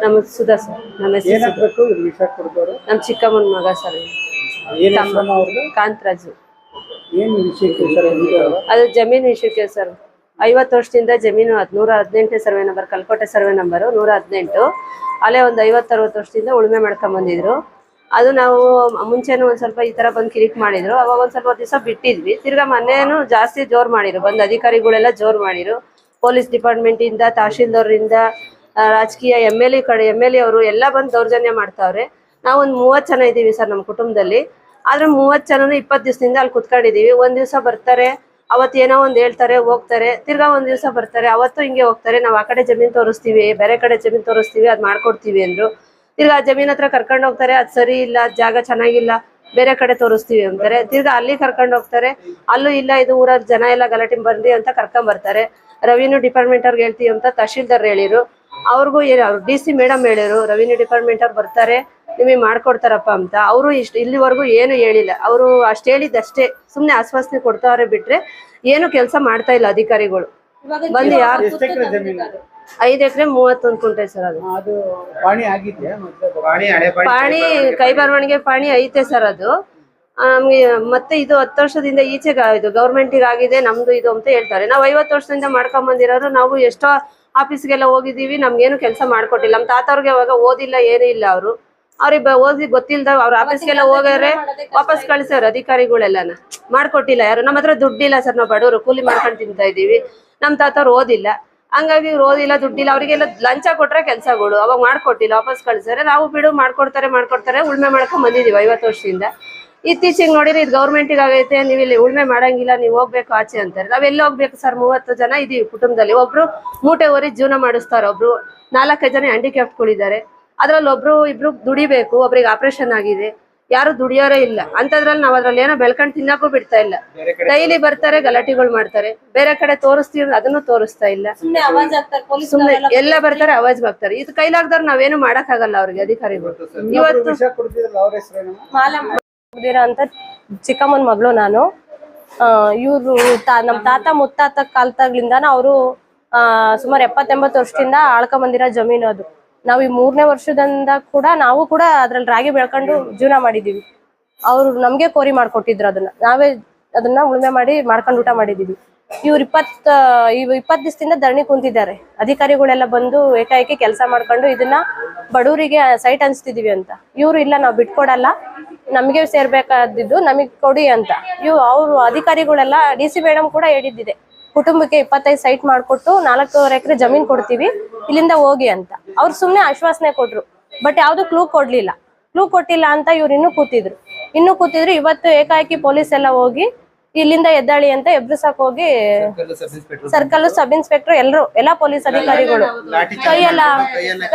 ನಮ್ಮ ಸುಧಾ ಸರ್. ನಮ್ಮ ನಮ್ಮ ಚಿಕ್ಕಮ್ಮನ ಮಗ ಸರ್. ಕಾಂತರಾಜು. ಅದು ಜಮೀನು ವಿಷಯಕ್ಕೆ ಸರ್. 50 ವರ್ಷದಿಂದ ಜಮೀನು 118 survey number, Kalkote survey number 118. ಅಲ್ಲೇ ಒಂದು 50-60 ವರ್ಷದಿಂದ ಉಳುಮೆ ಮಾಡ್ಕೊಂಡ್ ಬಂದಿದ್ರು. ಅದು ನಾವು ಮುಂಚೆನೂ ಒಂದ್ ಸ್ವಲ್ಪ ಈ ತರ ಬಂದು ಕಿರಿಕ್ ಮಾಡಿದ್ರು. ಅವಾಗ ಒಂದ್ ಸ್ವಲ್ಪ ದಿವಸ ಬಿಟ್ಟಿದ್ವಿ. ತಿರ್ಗಾ ಮೊನ್ನೆನು ಜಾಸ್ತಿ ಜೋರ್ ಮಾಡಿರು, ಬಂದ್ ಅಧಿಕಾರಿಗಳೆಲ್ಲ ಜೋರ್ ಮಾಡಿರು. ಪೊಲೀಸ್ ಡಿಪಾರ್ಟ್ಮೆಂಟ್ ಇಂದ, ತಹಶೀಲ್ದಾರ್ರಿಂದ, ರಾಜಕೀಯ ಎಮ್.ಎಲ್.ಎ ಅವರು ಎಲ್ಲ ಬಂದು ದೌರ್ಜನ್ಯ ಮಾಡ್ತಾವ್ರೆ. ನಾವು ಒಂದು 30 ಜನ ಇದೀವಿ ಸರ್ ನಮ್ಮ ಕುಟುಂಬದಲ್ಲಿ. ಆದ್ರೆ 30 ಜನನು 20 ದಿವಸದಿಂದ ಅಲ್ಲಿ ಕುತ್ಕೊಂಡಿದೀವಿ. ಒಂದ್ ದಿವಸ ಬರ್ತಾರೆ, ಅವತ್ತು ಏನೋ ಒಂದ್ ಹೇಳ್ತಾರೆ, ಹೋಗ್ತಾರೆ. ತಿರ್ಗಾ ಒಂದ್ ದಿವಸ ಬರ್ತಾರೆ, ಅವತ್ತು ಹಿಂಗೆ ಹೋಗ್ತಾರೆ. ನಾವು ಆ ಕಡೆ ಜಮೀನ್ ತೋರಿಸ್ತೀವಿ, ಬೇರೆ ಕಡೆ ಜಮೀನ್ ತೋರಿಸ್ತೀವಿ, ಅದ್ ಮಾಡ್ಕೊಡ್ತೀವಿ ಅಂದ್ರು. ತಿರ್ಗಾ ಜಮೀನ್ ಹತ್ರ ಕರ್ಕೊಂಡು ಹೋಗ್ತಾರೆ, ಅದ್ ಸರಿ ಇಲ್ಲ, ಜಾಗ ಚೆನ್ನಾಗಿಲ್ಲ, ಬೇರೆ ಕಡೆ ತೋರಿಸ್ತೀವಿ ಅಂತಾರೆ. ತಿರ್ಗಾ ಅಲ್ಲಿ ಕರ್ಕೊಂಡು ಹೋಗ್ತಾರೆ, ಅಲ್ಲೂ ಇಲ್ಲ, ಇದು ಊರ ಜನ ಎಲ್ಲ ಗಲಾಟೆ ಬಂದಿ ಅಂತ ಕರ್ಕೊಂಡ್ ಬರ್ತಾರೆ. ರೆವಿನ್ಯೂ ಡಿಪಾರ್ಟ್ಮೆಂಟ್ ಅವ್ರಿಗೆ ಹೇಳ್ತೀವಿ ಅಂತ ತಹಶೀಲ್ದಾರ್ ಹೇಳಿರು. ಅವ್ರಿಗೂ DC ಮೇಡಮ್ ಹೇಳಿರು, ರೆವಿನ್ಯೂ ಡಿಪಾರ್ಟ್ಮೆಂಟ್ ಅವ್ರು ಬರ್ತಾರೆ, ನಿಮಗೆ ಮಾಡ್ಕೊಡ್ತಾರಪ್ಪ ಅಂತ. ಅವರು ಇಲ್ಲಿವರೆಗೂ ಏನು ಹೇಳಿಲ್ಲ. ಅವರು ಅಷ್ಟು ಹೇಳಿದ್ದಷ್ಟೇ, ಸುಮ್ನೆ ಆಶ್ವಾಸನೆ ಕೊಡ್ತಾವ್ರೆ ಬಿಟ್ರೆ ಏನು ಕೆಲಸ ಮಾಡ್ತಾ ಇಲ್ಲ ಅಧಿಕಾರಿಗಳು. ಬಂದು ಯಾರು 5 ಎಕರೆ 31 ಕುಂಟೆ ಸರ್. ಅದು ಪಾಣಿ ಕೈ ಬರವಣಿಗೆ ಪಾಣಿ ಐತೆ ಸರ್. ಅದು ಮತ್ತೆ ಇದು 10 ವರ್ಷದಿಂದ ಈಚೆಗೆ ಇದು ಗೌರ್ಮೆಂಟಿಗೆ ಆಗಿದೆ, ನಮ್ದು ಇದು ಅಂತ ಹೇಳ್ತಾರೆ. ನಾವು 50 ವರ್ಷದಿಂದ ಮಾಡ್ಕೊಂಡ್ ಬಂದಿರೋರು. ನಾವು ಎಷ್ಟೋ ಆಫೀಸ್ಗೆಲ್ಲ ಹೋಗಿದ್ದೀವಿ, ನಮ್ಗೇನು ಕೆಲಸ ಮಾಡ್ಕೊಟ್ಟಿಲ್ಲ. ನಮ್ಮ ತಾತವ್ರಿಗೆ ಅವಾಗ ಓದಿಲ್ಲ, ಏನೂ ಇಲ್ಲ. ಅವ್ರಿಗೆ ಓದಿ ಗೊತ್ತಿಲ್ದ ಅವ್ರ ಆಫೀಸ್ಗೆಲ್ಲ ಹೋಗೋರೆ ವಾಪಸ್ ಕಳಿಸೋರು ಅಧಿಕಾರಿಗಳೆಲ್ಲನ. ಮಾಡ್ಕೊಟ್ಟಿಲ್ಲ ಯಾರು. ನಮ್ಮ ಹತ್ರ ದುಡ್ಡಿಲ್ಲ ಸರ್, ನಾವು ಬಡವರು ಕೂಲಿ ಮಾಡ್ಕೊಂಡು ತಿಂತಾ ಇದೀವಿ. ನಮ್ಮ ತಾತವ್ರು ಓದಿಲ್ಲ, ಹಂಗಾಗಿ ಇವ್ರು ಓದಿಲ್ಲ, ದುಡ್ಡಿಲ್ಲ. ಅವ್ರಿಗೆಲ್ಲ ಲಂಚ ಕೊಟ್ರೆ ಕೆಲ್ಸಗಳು, ಅವಾಗ ಮಾಡ್ಕೊಟ್ಟಿಲ್ಲ, ವಾಪಸ್ ಕಳ್ಸಾರೆ. ನಾವು ಬಿಡು ಮಾಡ್ಕೊಡ್ತಾರೆ ಉಳ್ಮೆ ಮಾಡ್ಕೊಂಡ್ ಬಂದಿದೀವಿ 50 ವರ್ಷದಿಂದ. ಇತ್ತೀಚೆಗೆ ನೋಡಿದ್ರೆ ಇದು ಗೌರ್ಮೆಂಟಿಗೆ ಆಗೈತೆ, ನೀವು ಇಲ್ಲಿ ಉಳ್ಮೆ ಮಾಡಂಗಿಲ್ಲ, ನೀವು ಹೋಗ್ಬೇಕು ಆಚೆ ಅಂತಾರೆ. ನಾವೆಲ್ಲ ಹೋಗ್ಬೇಕು ಸರ್? 30 ಜನ ಇದೀವಿ ಕುಟುಂಬದಲ್ಲಿ. ಒಬ್ರು ಮೂಟೆ ಹೊರಿ ಜೀವನ ಮಾಡಿಸ್ತಾರೆ, ಒಬ್ರು 4-5 ಜನ ಹ್ಯಾಂಡಿಕ್ಯಾಪ್ಟ್ಗಳಿದ್ದಾರೆ. ಅದ್ರಲ್ಲಿ ಇಬ್ರು ದುಡಿಬೇಕು, ಒಬ್ರಿಗೆ ಆಪರೇಷನ್ ಆಗಿದೆ, ಯಾರು ದುಡಿಯೋರೇ ಇಲ್ಲ. ಅಂತದ್ರಲ್ಲಿ ನಾವ್ ಅದ್ರಲ್ಲಿ ಏನೋ ಬೆಳ್ಕೊಂಡ್ ತಿನ್ನಕ್ಕೂ ಬಿಡ್ತಾ ಇಲ್ಲ. ಡೈಲಿ ಬರ್ತಾರೆ, ಗಲಾಟೆಗಳು ಮಾಡ್ತಾರೆ. ಬೇರೆ ಕಡೆ ತೋರಿಸ್ತೀವಿ, ಅದನ್ನು ತೋರಿಸ್ತಾ ಇಲ್ಲ. ಸುಮ್ನೆ ಎಲ್ಲ ಬರ್ತಾರೆ, ಅವಾಜ್ ಆಗ್ತಾರೆ. ಇದು ಕೈಲಾಗ್ದವ್ರು ನಾವೇನು ಮಾಡಕ್ ಆಗಲ್ಲ ಅವ್ರಿಗೆ ಅಧಿಕಾರಿಗಳು. ಇವತ್ತು ಅಂತ ಚಿಕ್ಕಮ್ಮನ ಮಗಳು ನಾನು. ಇವ್ರು ನಮ್ ತಾತ ಮುತ್ತಾತ ಕಾಲದಾಗ್ಲಿಂದ ಅವರು ಸುಮಾರು 70-80 ವರ್ಷದಿಂದ ಆಳ್ಕೊಂಬಂದಿರೋ ಜಮೀನು ಅದು. ನಾವು ಈ 3ನೇ ವರ್ಷದಿಂದ ಕೂಡ ನಾವು ಕೂಡ ಅದ್ರಲ್ಲಿ ರಾಗಿ ಬೆಳ್ಕೊಂಡು ಜೀವನ ಮಾಡಿದೀವಿ. ಅವ್ರು ನಮ್ಗೆ ಕೋರಿ ಮಾಡ್ಕೊಟ್ಟಿದ್ರು. ನಾವೇ ಅದನ್ನ ಉಳುಮೆ ಮಾಡಿ ಮಾಡ್ಕೊಂಡು ಊಟ ಮಾಡಿದೀವಿ. ಇವ್ರು 20 ದಿವಸದಿಂದ ಧರಣಿ ಕುಂತಿದ್ದಾರೆ. ಅಧಿಕಾರಿಗಳೆಲ್ಲ ಬಂದು ಏಕಾಏಕಿ ಕೆಲಸ ಮಾಡ್ಕೊಂಡು ಇದನ್ನ ಬಡವರಿಗೆ ಸೈಟ್ ಅನ್ಸ್ತಿದೀವಿ ಅಂತ. ಇವ್ರು ಇಲ್ಲ, ನಾವು ಬಿಟ್ಕೊಡಲ್ಲ, ನಮ್ಗೆ ಸೇರ್ಬೇಕಾದಿದ್ದು ನಮಗ್ ಕೊಡಿ ಅಂತ. ಅವ್ರು ಅಧಿಕಾರಿಗಳೆಲ್ಲ DC ಮೇಡಮ್ ಕೂಡ ಹೇಳಿದ್ದಿದೆ, ಕುಟುಂಬಕ್ಕೆ 25 ಸೈಟ್ ಮಾಡ್ಕೊಟ್ಟು 4.5 ಎಕರೆ ಜಮೀನ್ ಕೊಡ್ತೀವಿ, ಇಲ್ಲಿಂದ ಹೋಗಿ ಅಂತ. ಅವ್ರು ಸುಮ್ನೆ ಆಶ್ವಾಸನೆ ಕೊಟ್ರು, ಬಟ್ ಯಾವ್ದು ಕ್ಲೂ ಕೊಟ್ಟಿಲ್ಲ ಅಂತ ಇವ್ರು ಇನ್ನೂ ಕೂತಿದ್ರು. ಇವತ್ತು ಏಕಾಏಕಿ ಪೊಲೀಸ್ ಎಲ್ಲ ಹೋಗಿ ಇಲ್ಲಿಂದ ಎದ್ದಾಳಿ ಅಂತ ಎಬ್ರಿಸಕ್ ಹೋಗಿ ಸರ್ಕಲ್ ಸಬ್ ಇನ್ಸ್ಪೆಕ್ಟರ್ ಎಲ್ಲ ಪೊಲೀಸ್ ಅಧಿಕಾರಿಗಳು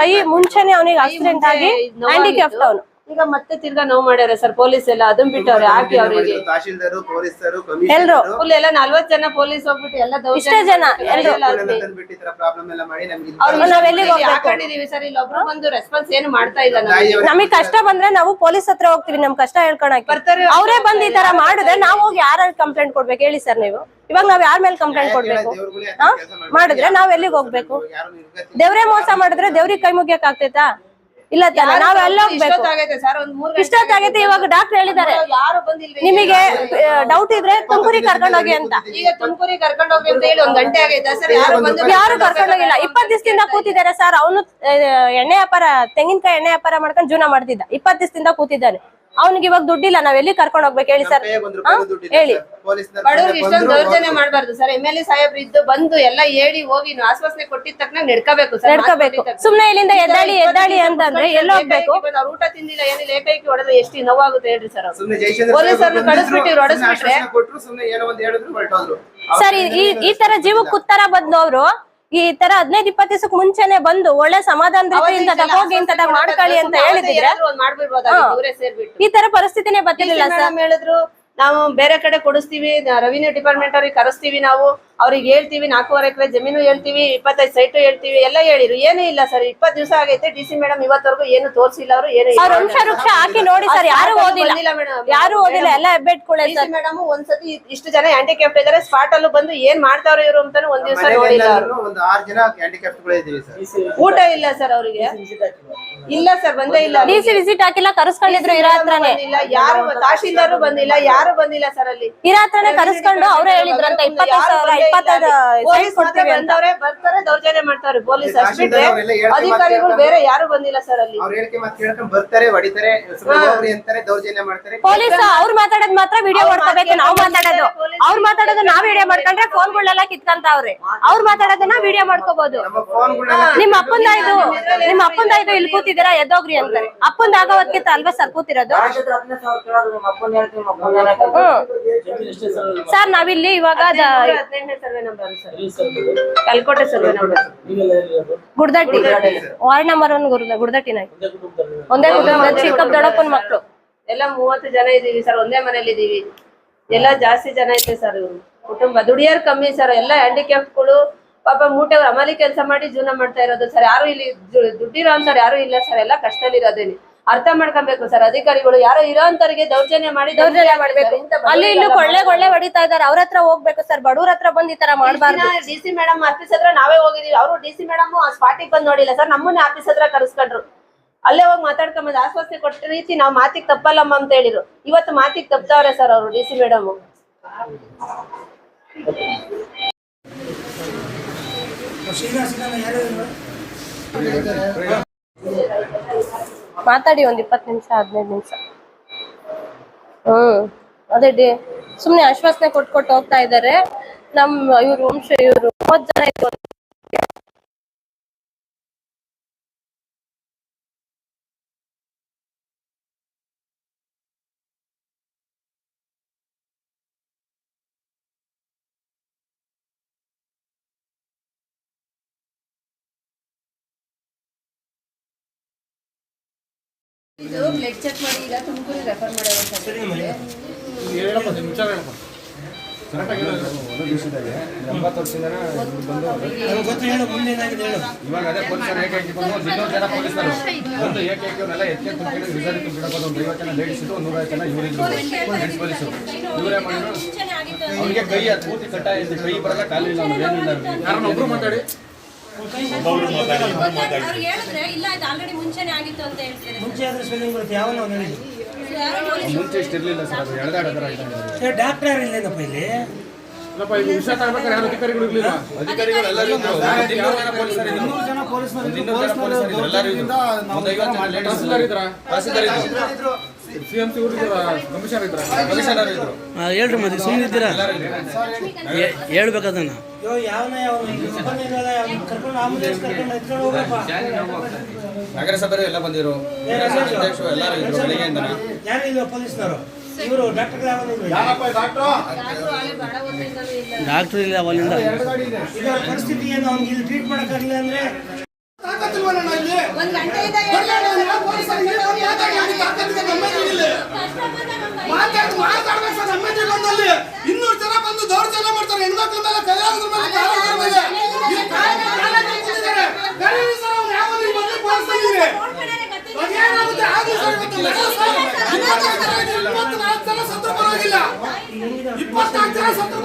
ಕೈ ಮುಂಚೆನೆ ಅವನಿಗೆ ಆಕ್ಸಿಡೆಂಟ್ ಆಗಿ ಹ್ಯಾಂಡಿಕ್ಯಾಪ್ಟ್ ಅವನು. ಈಗ ಮತ್ತೆ ತಿರ್ಗಾ ನೋವು ಮಾಡ್ಯಾರ ಸರ್ ಪೊಲೀಸ್ ಎಲ್ಲ. ಅದನ್ನ ಬಿಟ್ಟವ್ರೆ ಹಾಕಿ ಅವ್ರಿಗೆ ಎಲ್ರು ಫುಲ್ ಎಲ್ಲ 40 ಜನ ಪೊಲೀಸ್ ಹೋಗ್ಬಿಟ್ಟು ಎಲ್ಲ ಇಷ್ಟೇ ಜನ ಹಾಕೊಂಡಿದೀವಿ ಸರ್. ಇಲ್ಲೊಬ್ರು ಬಂದು ರೆಸ್ಪಾನ್ಸ್ ಏನು ಮಾಡ್ತಾ ಇಲ್ಲ. ನಮಗ್ ಕಷ್ಟ ಬಂದ್ರೆ ನಾವು ಪೊಲೀಸ್ ಹತ್ರ ಹೋಗ್ತೀವಿ, ನಮ್ ಕಷ್ಟ ಹೇಳ್ಕೊಳಕ್ ಬರ್ತಾರೆ. ಅವರೇ ಬಂದ್ ಈ ತರ ಮಾಡಿದ್ರೆ ನಾವು ಹೋಗಿ ಯಾರು ಕಂಪ್ಲೇಂಟ್ ಕೊಡ್ಬೇಕು ಹೇಳಿ ಸರ್ ನೀವು? ಇವಾಗ ನಾವ್ ಯಾರ ಮೇಲೆ ಕಂಪ್ಲೇಂಟ್ ಕೊಡ್ಬೇಕು? ಮಾಡಿದ್ರೆ ನಾವ್ ಎಲ್ಲಿಗೆ ಹೋಗ್ಬೇಕು? ದೇವ್ರೇ ಮೋಸ ಮಾಡಿದ್ರೆ ದೇವ್ರಿಗೆ ಕೈ ಮುಗಿಯಕ್ ಆಗ್ತೈತಾ? ಇಲ್ಲ ತಾನೆ, ನಾವೆಲ್ಲ ಇಷ್ಟೊತ್ತಾಗೈತೆ. ಇವಾಗ ಡಾಕ್ಟರ್ ಹೇಳಿದ್ದಾರೆ ನಿಮಗೆ ಡೌಟ್ ಇದ್ರೆ ತುಮಕೂರಿಗೆ ಕರ್ಕೊಂಡೋಗಿ ಅಂತ. ಈಗ ತುಮಕೂರಿಗೆ ಕರ್ಕೊಂಡೋಗಿ ಅಂತ ಹೇಳಿ 1 ಗಂಟೆ ಆಗೈತೆ ಸರ್, ಯಾರು ಕರ್ಕೊಂಡೋಗಿಲ್ಲ. 20 ದಿವಸದಿಂದ ಕೂತಿದ್ದಾರೆ ಸರ್. ಅವನು ತೆಂಗಿನಕಾಯಿ ಎಣ್ಣೆ ವ್ಯಾಪಾರ ಮಾಡ್ಕೊಂಡು ಜೀವನ ಮಾಡ್ತಿದ್ದ. 20 ದಿವಸದಿಂದ ಕೂತಿದ್ದಾನೆ. ಅವ್ನಿಗೆ ಇವಾಗ ದುಡ್ಡಿಲ್ಲ, ನಾವ್ ಎಲ್ಲಿ ಕರ್ಕೊಂಡು ಹೋಗ್ಬೇಕು ಹೇಳಿ ಸರ್? ಹೇಳಿ. ಬಡವ್ರಿಗೆ ಇಷ್ಟೊಂದು ದೌರ್ಜನ್ಯ ಮಾಡ್ಬಾರ್ದು ಸರ್. MLA ಸಾಹೇಬ್ರು ಇದ್ದು ಬಂದು ಎಲ್ಲ ಹೇಳಿ ಹೋಗಿ ಆಶ್ವಾಸನೆ ಕೊಟ್ಟಿದ ತಕ್ಷಣ ನಡ್ಕೋಬೇಕು. ಸುಮ್ನೆ ಇಲ್ಲಿಂದ ಎದ್ದಾಳಿ ಅಂತಂದ್ರೆ ಎಲ್ಲ ಹೋಗ್ಬೇಕು. ಅವ್ರು ಊಟ ತಿಂದಿಲ್ಲ, ಏನಿಲ್ಲ, ಏಕೈಕಿ ಹೊಡೆದ್ರೆ ಎಷ್ಟು ನೋವಾಗುತ್ತೆ ಹೇಳ್ರಿ ಸರ್. ಪೊಲೀಸರು ಕಳಿಸ್ಬಿಟ್ಟಿವ್ರು, ಹೊಡೆಸ್ಬಿಟ್ರೆ ಸರ್. ಈ ತರ ಜೀವಕ್ಕೆ ಕುತ್ತರ ಬಂದು ಅವರು ಈ ತರ 15-20 ದಿವಸಕ್ಕೆ ಮುಂಚೆನೆ ಬಂದು ಒಳ್ಳೆ ಸಮಾಧಾನ ಹೋಗಿ ಇಂತದಾಗ ಮಾಡ್ಕೊಳ್ಳಿ ಅಂತ ಹೇಳಿದ್ರೆ ಈ ತರ ಪರಿಸ್ಥಿತಿನೇ ಬರ್ತಿರ್ಲಿಲ್ಲ ಸರ್. ಹೇಳಿದ್ರು ನಾವು ಬೇರೆ ಕಡೆ ಕೊಡಿಸ್ತೀವಿ, ರೆವಿನ್ಯೂ ಡಿಪಾರ್ಟ್ಮೆಂಟ್ ಅವ್ರಿಗೆ ಕರೆಸ್ತೀವಿ, ನಾವು ಅವ್ರಿಗೆ ಹೇಳ್ತೀವಿ 4.5 ಎಕರೆ ಜಮೀನು ಹೇಳ್ತೀವಿ, 25 ಸೈಟು ಹೇಳ್ತೀವಿ, ಎಲ್ಲ ಹೇಳಿರು, ಏನೂ ಇಲ್ಲ ಸರ್. 20 ದಿವಸ ಆಗೈತೆ. ಡಿ ಸಿ ಮೇಡಮ್ ಇವತ್ತವರೆಗೂ ಏನು ತೋರಿಸಿಲ್ಲ. ಅವರು ಏನು ವೃಕ್ಷ ಹಾಕಿ ನೋಡಿ ಸರ್, ಯಾರು ಓದಿಲ್ಲ ಮೇಡಮ್, ಯಾರು ಓದಿಲ್ಲ, ಎಲ್ಲ ಹೆಬ್ಬೆಟ್ಕೊಳ್ಳೆ. ಡಿ ಸಿ ಮೇಡಮ್ ಒಂದ್ಸತಿ ಇಷ್ಟು ಜನ ಹ್ಯಾಂಡಿಕ್ಯಾಪ್ಟ್ ಇದಾರೆ, ಸ್ಪಾಟ್ ಅಲ್ಲೂ ಬಂದು ಏನ್ ಮಾಡ್ತಾವ್ರೆ ಇವರು ಅಂತಾನು ಒಂದ್ ದಿವಸ ನೋಡಿಲ್ಲ. ಒಂದು 6 ಜನ ಹ್ಯಾಂಡಿಕ್ಯಾಪ್ಟ್ಗಳು ಇದ್ದೀವಿ ಸರ್. ಊಟ ಇಲ್ಲ ಸರ್ ಅವರಿಗೆ, ಇಲ್ಲ ಸರ್, ಬಂದೇ ಇಲ್ಲ. ಡಿ ಸಿ ವಿಸಿಟ್ ಹಾಕಿಲ್ಲ, ಕರೆಸ್ಕೊಂಡಿದ್ರು ಇರೋ ಹತ್ರನೇ. ಯಾರು ತಹಶೀಲ್ದಾರು ಬಂದಿಲ್ಲ, ಯಾರು ಬಂದಿಲ್ಲ ಸರ್. ಅಲ್ಲಿ ಇರೋ ಹತ್ರನೇ ಕರೆಸ್ಕೊಂಡು ಅವರೇ ಹೇಳಿದ್ರಂತ 25,000 ಪೊಲೀಸ್ ಬಂದವ್ರೆ, ಬರ್ತಾರೆ, ದೌರ್ಜನ್ಯ ಮಾಡ್ತಾರೆ ಪೊಲೀಸ್ ಅಷ್ಟೇ. ಅಧಿಕಾರಿಗಳು ಬೇರೆ ಯಾರು ಬಂದಿಲ್ಲ ಸರ್. ಅಲ್ಲಿ ಅವ್ರ ಹೇಳಿಕೆ ಮಾತು ಕೇಳ್ಕೊಂಡು ಬರ್ತಾರೆ, ಹೊಡಿತಾರೆ, ಅಂತಾರೆ, ದೌರ್ಜನ್ಯ ಮಾಡ್ತಾರೆ. ಪೊಲೀಸ್ ಅವ್ರು ಮಾತಾಡೋದ್ ಮಾತ್ರ ವಿಡಿಯೋ ಮಾಡ್ಕೋಬೇಕು, ನಾವು ಮಾತಾಡೋದು ಅವ್ರು ಮಾತಾಡೋದು ನಾವ್ ವಿಡಿಯೋ ಮಾಡ್ಕೊಂಡ್ರೆ ಫೋನ್ಗಳೆಲ್ಲ ಕಿತ್ಕಂತಾವ್ರೆ. ಅವ್ರು ಮಾತಾಡೋದನ್ನ ವಿಡಿಯೋ ಮಾಡ್ಕೋಬಹುದು. ನಿಮ್ಮ ಅಪ್ಪಂದಾಯ್ತು ಇಲ್ಲಿ ಕೂತಿದ್ದೀರಾ, ಎದ್ದೋಗ್ರಿ ಅಂತಾರೆ. ಅಪ್ಪಂದ ಆಗೋವತ್ಕಿಂತ ಅಲ್ವಾ ಸರ್ ಕೂತಿರೋದು? ಸರ್ ನಾವಿಲ್ಲಿ ಇವಾಗ 18ನೇ survey number sir, Kalkote survey number, Guddatti ward number 1 ಗುಡ್ದಟ್ಟಿನ ಒಂದೇ ಕುಟುಂಬದ ಚಿಕ್ಕಪ್ಪ ದೊಡ್ಡಪ್ಪನ ಮಕ್ಕಳು ಎಲ್ಲ 30 ಜನ ಇದೀವಿ ಸರ್. ಒಂದೇ ಮನೇಲಿ ಇದೀವಿ. ಎಲ್ಲ ಜಾಸ್ತಿ ಜನ ಐತೆ ಸರ್. ಕುಟುಂಬ ದುಡಿಯೋರು ಕಮ್ಮಿ ಸರ್. ಎಲ್ಲ ಹ್ಯಾಂಡಿಕ್ಯಾಪ್ಗಳು ಪಾಪ ಮೂಟೆ ಅಮಲಿ ಕೆಲಸ ಮಾಡಿ ಜೀವನ ಮಾಡ್ತಾ ಇರೋದು ಸರ್. ಯಾರು ಇಲ್ಲಿ ದುಡ್ಡಿರೋ ಅಂತಾರೆ ಯಾರು ಇಲ್ಲ ಸರ್. ಎಲ್ಲ ಕಷ್ಟದಲ್ಲಿರೋದೇನೆ ಅರ್ಥ ಮಾಡ್ಕೊಬೇಕು ಸರ್. ಅಧಿಕಾರಿಗಳು ಯಾರೋ ಇರೋ ಅಂತವ್ರಿಗೆ ದೌರ್ಜನ್ಯ ಮಾಡ್ಬೇಕು. ಅಲ್ಲಿ ಇಲ್ಲೂ ಕೊಳ್ಳೆ ಹೊಡಿತಾ ಇದಾರೆ. ಅವ್ರ ಹತ್ರ ಹೋಗ್ಬೇಕು ಸರ್, ಬಡವ್ರ ಹತ್ರ ಬಂದ್ ಈ ತರ ಮಾಡ್ಬಾರ್ದು. ಡಿ ಸಿ ಮೇಡಮ್ ಆಫೀಸ್ ಹತ್ರ ನಾವೇ ಹೋಗಿದೀವಿ. ಅವರು ಡಿ ಸಿ ಮೇಡಮ್ ಸ್ಪಾಟಿಗೆ ಬಂದ್ ನೋಡಿಲ್ಲ ಸರ್. ನಮ್ಮನ್ನೇ ಆಫೀಸ್ ಹತ್ರ ಕರೆಸ್ಕೊಂಡ್ರು. ಅಲ್ಲೇ ಹೋಗಿ ಮಾತಾಡ್ಕೊಂಬಂದ್ ಆಶ್ವಾಸನೆ ಕೊಟ್ಟ ರೀತಿ ನಾವ್ ಮಾತಿಗೆ ತಪ್ಪಲ್ಲಮ್ಮ ಅಂತ ಹೇಳಿದ್ರು. ಇವತ್ತು ಮಾತಿಗೆ ತಪ್ತವ್ರೆ ಸರ್ ಅವರು ಡಿ ಸಿ ಮೇಡಮ್. ಮಾತಾಡಿ ಒಂದ್ 20 ನಿಮಿಷ 15 ನಿಮಿಷ. ಅದೇ ಸುಮ್ನೆ ಆಶ್ವಾಸನೆ ಕೊಟ್ಟು ಹೋಗ್ತಾ ಇದಾರೆ. ಇವ್ರು 30 ಜನ ಇತ್ತು. ಇದು ಬ್ಲಡ್ ಚೆಕ್ ಮಾಡಿ ಈಗ ತುಮಕೂರಿಗೆ ರೆಫರ್ ಮಾಡೋದು ಸರ್. ಇವಾಗ ಅದೇ ಪೊಲೀಸರು ಏಕೈಕಿ ಬಂದು 200 ಜನ ಪೊಲೀಸರು ಒಂದು ಏಕೈಕಿಯವನ್ನೆಲ್ಲ ಎಕ್ಕೆ ತುಂಬಿಕೊಂಡು ರಿಸರ್ವ್ ಬಿಡಬಹುದು. ಒಂದು 50 ಜನ ಲೇಡೀಸ್ ಇದ್ದು 150 ಜನ ಇವರಿದ್ರು ಲೇಡೀಸ್ ಪೊಲೀಸರು. ಇವರೇ ಮಾಡಿದ್ರು. ಅವ್ರಿಗೆ ಕೈ ಪೂರ್ತಿ ಕಟ್ಟ ಇದೆ, ಕೈ ಬರಲ್ಲ, ಕಾಲು ಇಲ್ಲ, ಏನಿಲ್ಲ. ಯಾರನ್ನ ಒಬ್ರು ಮಾತಾಡಿ ಮುಂಚೆ ಇಷ್ಟಿರ್ಲಿಲ್ಲ ಸರ್. ಅದು ಎಳೆದಾಡೋದ್ರ ಡಾಕ್ಟರ್ ಇಲ್ಲೇನಪ್ಪ ಇಲ್ಲಿ ವಿಷಯ ತಗೋಬೇಕಾದ್ರೆ ಯಾರು ಅಧಿಕಾರಿಗಳು ಇರ್ಲಿಲ್ಲ. ಅಧಿಕಾರಿಗಳು ಎಲ್ಲರೂ ಹೇಳ್ರಿ ಮತ್ತೆ ಸುಮ್ಮನಿದ್ದೀರಾ ಹೇಳ್ಬೇಕದನ್ನ. ನಗರಸಭೆ ಎಲ್ಲ ಬಂದಿರು, ಎಲ್ಲರೂ ಇದ್ರು ಬೆಳಿಗ್ಗೆಯಿಂದ. ಯಾರು ಪೊಲೀಸ್ನವರು ಇವರು ಡಾಕ್ಟರ್ ಡಾಕ್ಟರ್ ಇಲ್ಲ ಅವನಿಂದ ಪರಿಸ್ಥಿತಿ ಏನು ಅವ್ನಿಗೆ ಇಲ್ಲಿ ಟ್ರೀಟ್ ಮಾಡೋಕ್ಕಾಗಿಲ್ಲ ಅಂದ್ರೆ ಇನ್ನೂರು ಜನ ಬಂದು ದೌರ್ಜನ್ಯ ಮಾಡ್ತಾರೆ. ಹೆಣ್ಮಕ್ಳ ಮೇಲೆ ಸತ್ರ ಪರವಾಗಿಲ್ಲ, 24 ಜನ ಸತ್ರ